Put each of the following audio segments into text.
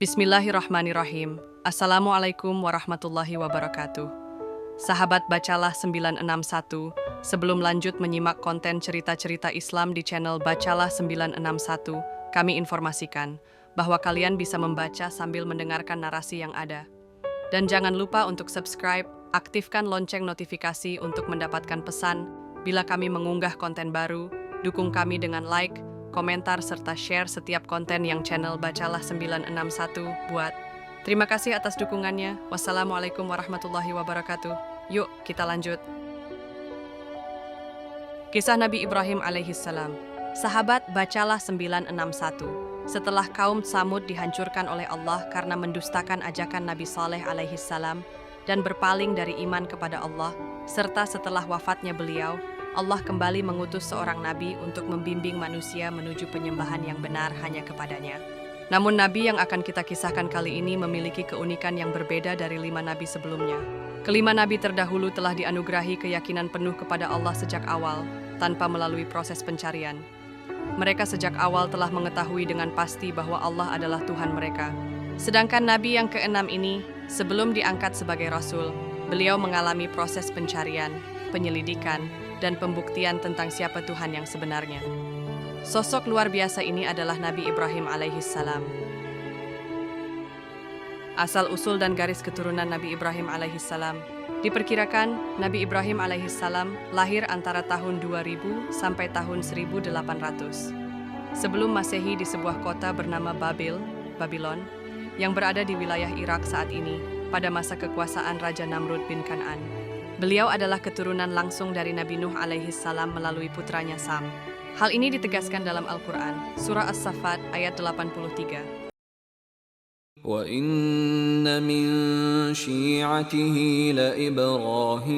Bismillahirrahmanirrahim. Assalamualaikum warahmatullahi wabarakatuh. Sahabat Bacalah 961, sebelum lanjut menyimak konten cerita-cerita Islam di channel Bacalah 961, kami informasikan bahwa kalian bisa membaca sambil mendengarkan narasi yang ada. Dan jangan lupa untuk subscribe, aktifkan lonceng notifikasi untuk mendapatkan pesan bila kami mengunggah konten baru, dukung kami dengan like, komentar, serta share setiap konten yang channel Bacalah 961 buat. Terima kasih atas dukungannya. Wassalamualaikum warahmatullahi wabarakatuh. Yuk, kita lanjut. Kisah Nabi Ibrahim alaihissalam. Sahabat Bacalah 961. Setelah kaum Tsamud dihancurkan oleh Allah karena mendustakan ajakan Nabi Saleh alaihissalam dan berpaling dari iman kepada Allah, serta setelah wafatnya beliau, Allah kembali mengutus seorang nabi untuk membimbing manusia menuju penyembahan yang benar hanya kepadanya. Namun nabi yang akan kita kisahkan kali ini memiliki keunikan yang berbeda dari 5 nabi sebelumnya. Kelima nabi terdahulu telah dianugerahi keyakinan penuh kepada Allah sejak awal, tanpa melalui proses pencarian. Mereka sejak awal telah mengetahui dengan pasti bahwa Allah adalah Tuhan mereka. Sedangkan nabi yang keenam ini, sebelum diangkat sebagai rasul, beliau mengalami proses pencarian, penyelidikan, dan pembuktian tentang siapa Tuhan yang sebenarnya. Sosok luar biasa ini adalah Nabi Ibrahim alaihissalam. Asal-usul dan garis keturunan Nabi Ibrahim alaihissalam. Diperkirakan, Nabi Ibrahim alaihissalam lahir antara tahun 2000 sampai tahun 1800. Sebelum Masehi di sebuah kota bernama Babylon, yang berada di wilayah Irak saat ini, pada masa kekuasaan Raja Namrud bin Kan'an. Beliau adalah keturunan langsung dari Nabi Nuh alaihissalam melalui putranya Sam. Hal ini ditegaskan dalam Al-Quran, Surah As-Saffat ayat 83. وَإِنَّ مِن شِيعَتِهِ لَإِبْرَاهِيمَ.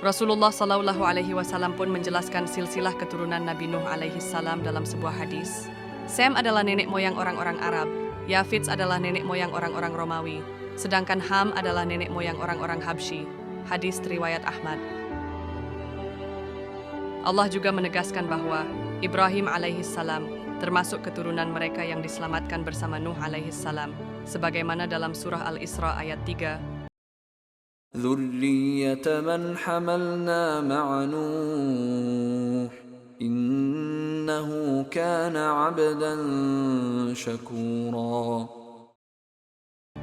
Rasulullah Shallallahu Alaihi Wasallam pun menjelaskan silsilah keturunan Nabi Nuh alaihissalam dalam sebuah hadis. Sem adalah nenek moyang orang-orang Arab, Yafits adalah nenek moyang orang-orang Romawi, sedangkan Ham adalah nenek moyang orang-orang Habsyi. Hadis riwayat Ahmad. Allah juga menegaskan bahwa Ibrahim alaihissalam termasuk keturunan mereka yang diselamatkan bersama Nuh alaihissalam, sebagaimana dalam surah Al-Isra ayat 3. ذُرِّيَّةَ مَنْ حَمَلْنَا مَعَ نُوحٍ إِنَّهُ كَانَ عَبْدًا شَكُورًا.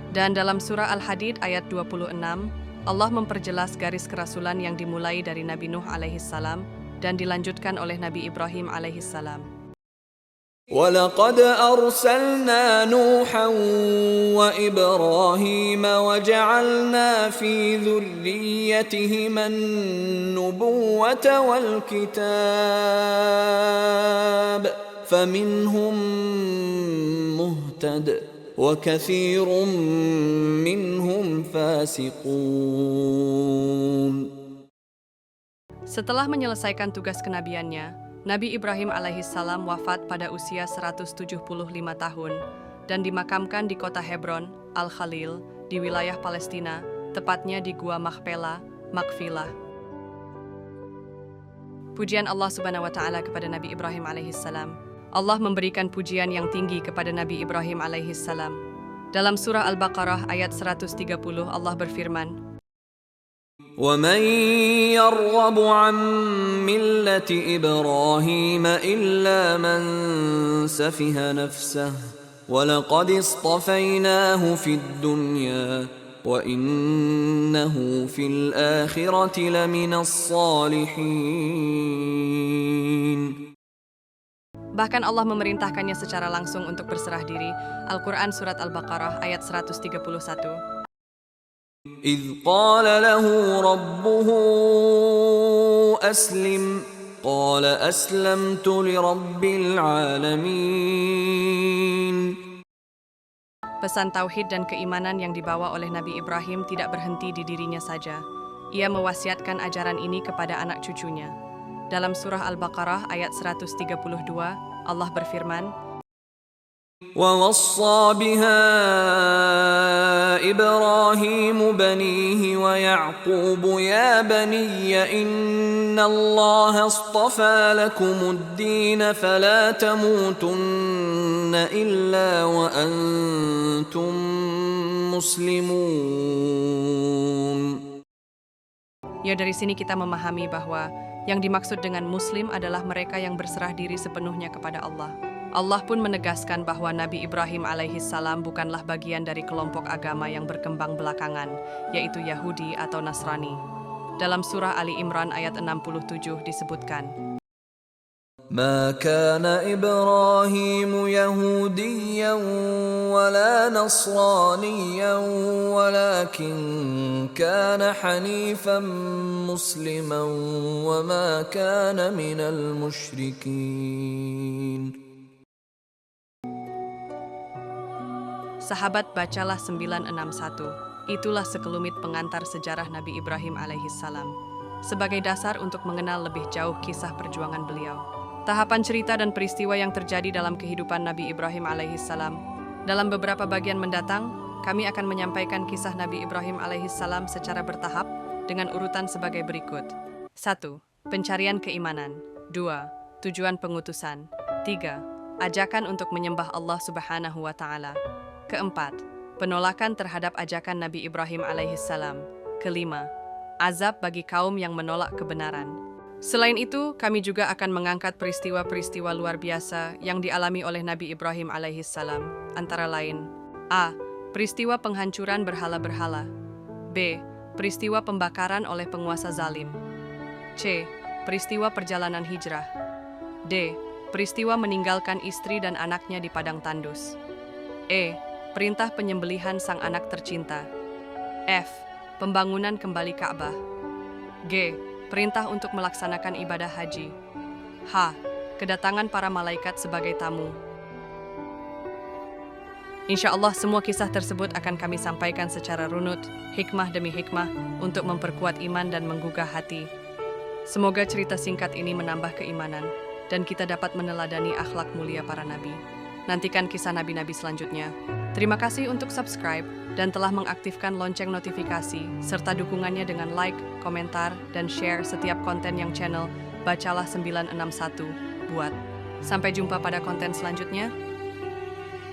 Dan dalam surah Al-Hadid ayat 26, Allah memperjelas garis kerasulan yang dimulai dari Nabi Nuh alaihissalam dan dilanjutkan oleh Nabi Ibrahim alaihissalam. وَلَقَدْ أَرْسَلْنَا نُوحًا وَإِبْرَاهِيمَ وَجَعَلْنَا فِي ذُرِّيَّتِهِمَا النُّبُوَّةَ وَالْكِتَابَ فَمِنْهُم مُهْتَدٍ وَكَثِيرٌ مِّنْهُمْ فَاسِقُونَ. Setelah menyelesaikan tugas kenabiannya, Nabi Ibrahim alaihissalam wafat pada usia 175 tahun dan dimakamkan di kota Hebron, Al-Khalil, di wilayah Palestina, tepatnya di Gua Makpelah. Pujian Allah Subhanahu wa Ta'ala kepada Nabi Ibrahim alaihissalam. Allah memberikan pujian yang tinggi kepada Nabi Ibrahim alaihissalam. Dalam surah Al-Baqarah ayat 130 Allah berfirman, وَمَنْ يَرْغَبُ عَنْ مِلَّةِ إِبْرَاهِيمَ إِلَّا مَنْ سَفِهَ نَفْسَهُ وَلَقَدِ اصْطَفَيْنَاهُ فِي الدُّنْيَا وَإِنَّهُ فِي الْآخِرَةِ لَمِنَ الصَّالِحِينَ. Bahkan Allah memerintahkannya secara langsung untuk berserah diri. Al-Quran Surat Al-Baqarah ayat 131. إِذْ قَالَ لَهُ رَبُّهُ أَسْلِمْ قَالَ أَسْلَمْتُ لِرَبِّ الْعَالَمِينَ. Pesan tauhid dan keimanan yang dibawa oleh Nabi Ibrahim tidak berhenti di dirinya saja. Ia mewasiatkan ajaran ini kepada anak cucunya. Dalam surah Al-Baqarah ayat 132, Allah berfirman, وَوَصَّى بِهَا إبراهيم بنيه ويعقوب يا بني إن الله اصطفى لكم الدين فلا تموتن إلا وأنتم مسلمون. Ya, dari sini kita memahami bahwa yang dimaksud dengan Muslim adalah mereka yang berserah diri sepenuhnya kepada Allah. Allah pun menegaskan bahwa Nabi Ibrahim alaihissalam bukanlah bagian dari kelompok agama yang berkembang belakangan, yaitu Yahudi atau Nasrani. Dalam surah Ali Imran ayat 67 disebutkan, ما كان إبراهيم يهوديا ولا نصرانيا ولكن كان حنيفا مسلما وما كان من المشركين. Sahabat, bacalah 961. Itulah sekelumit pengantar sejarah Nabi Ibrahim alaihissalam, sebagai dasar untuk mengenal lebih jauh kisah perjuangan beliau. Tahapan cerita dan peristiwa yang terjadi dalam kehidupan Nabi Ibrahim alaihissalam. Dalam beberapa bagian mendatang, kami akan menyampaikan kisah Nabi Ibrahim alaihissalam secara bertahap dengan urutan sebagai berikut. 1. Pencarian keimanan. 2. Tujuan pengutusan. 3. Ajakan untuk menyembah Allah Subhanahu wa Ta'ala. Keempat, penolakan terhadap ajakan Nabi Ibrahim alaihissalam. Kelima, azab bagi kaum yang menolak kebenaran. Selain itu, kami juga akan mengangkat peristiwa-peristiwa luar biasa yang dialami oleh Nabi Ibrahim alaihissalam, antara lain: A. Peristiwa penghancuran berhala-berhala. B. Peristiwa pembakaran oleh penguasa zalim. C. Peristiwa perjalanan hijrah. D. Peristiwa meninggalkan istri dan anaknya di padang tandus. E. Perintah penyembelihan sang anak tercinta. F. Pembangunan kembali Ka'bah. G. Perintah untuk melaksanakan ibadah haji. H. Kedatangan para malaikat sebagai tamu. Insya Allah semua kisah tersebut akan kami sampaikan secara runut, hikmah demi hikmah, untuk memperkuat iman dan menggugah hati. Semoga cerita singkat ini menambah keimanan, dan kita dapat meneladani akhlak mulia para nabi. Nantikan kisah nabi-nabi selanjutnya. Terima kasih untuk subscribe dan telah mengaktifkan lonceng notifikasi, serta dukungannya dengan like, komentar, dan share setiap konten yang channel Bacalah 961 buat. Sampai jumpa pada konten selanjutnya.